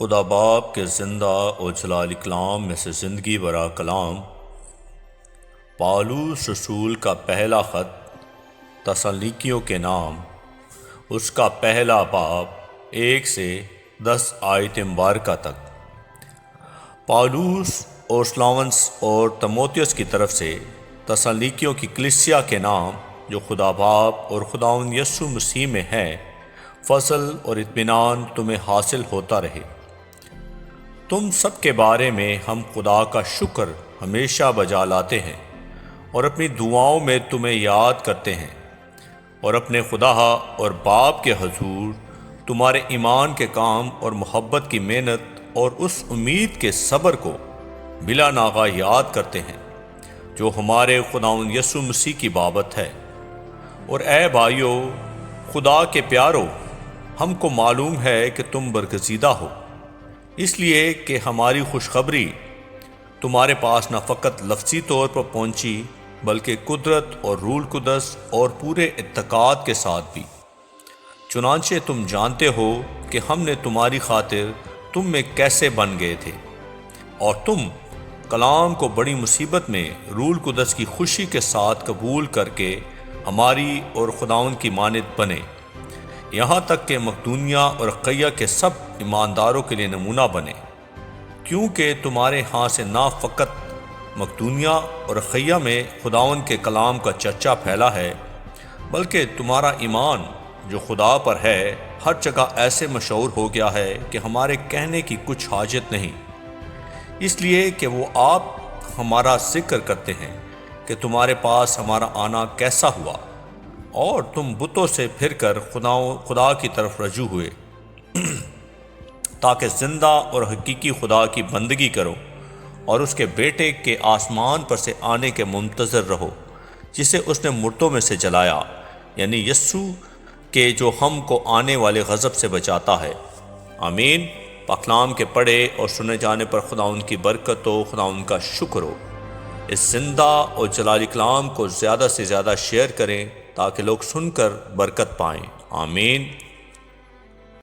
خدا باپ کے زندہ اور جلال کلام میں سے زندگی برا کلام پالوس رسول کا پہلا خط تسالونیکیوں کے نام، اس کا پہلا باب 1 سے 10 آیت مبارکہ تک۔ پالوس اور سلاونس اور تموتیوس کی طرف سے تسالونیکیوں کی کلیسیا کے نام جو خدا باپ اور خداوند یسوع مسیح میں ہیں، فضل اور اطمینان تمہیں حاصل ہوتا رہے۔ تم سب کے بارے میں ہم خدا کا شکر ہمیشہ بجا لاتے ہیں اور اپنی دعاؤں میں تمہیں یاد کرتے ہیں، اور اپنے خدا اور باپ کے حضور تمہارے ایمان کے کام اور محبت کی محنت اور اس امید کے صبر کو بلا ناغہ یاد کرتے ہیں جو ہمارے خداوند یسوع مسیح کی بابت ہے۔ اور اے بھائیو، خدا کے پیارو، ہم کو معلوم ہے کہ تم برگزیدہ ہو، اس لیے کہ ہماری خوشخبری تمہارے پاس نہ فقط لفظی طور پر پہنچی بلکہ قدرت اور روح القدس اور پورے اعتقاد کے ساتھ بھی۔ چنانچہ تم جانتے ہو کہ ہم نے تمہاری خاطر تم میں کیسے بن گئے تھے، اور تم کلام کو بڑی مصیبت میں روح القدس کی خوشی کے ساتھ قبول کر کے ہماری اور خداوند کی مانند بنے، یہاں تک کہ مقدونیہ اور اخیہ کے سب ایمانداروں کے لیے نمونہ بنے، کیونکہ تمہارے ہاں سے نہ فقط مقدونیہ اور اخیہ میں خداوند کے کلام کا چرچا پھیلا ہے، بلکہ تمہارا ایمان جو خدا پر ہے ہر جگہ ایسے مشہور ہو گیا ہے کہ ہمارے کہنے کی کچھ حاجت نہیں، اس لیے کہ وہ آپ ہمارا ذکر کرتے ہیں کہ تمہارے پاس ہمارا آنا کیسا ہوا، اور تم بتوں سے پھر کر خدا کی طرف رجوع ہوئے تاکہ زندہ اور حقیقی خدا کی بندگی کرو اور اس کے بیٹے کے آسمان پر سے آنے کے منتظر رہو، جسے اس نے مردوں میں سے جلایا، یعنی یسوع کے جو ہم کو آنے والے غضب سے بچاتا ہے۔ آمین۔ پاک کلام کے پڑھے اور سنے جانے پر خداوند کی برکت ہو، خداوند کا شکر ہو۔ اس زندہ اور جلالی کلام کو زیادہ سے زیادہ شیئر کریں تاکہ لوگ سن کر برکت پائیں۔ آمین۔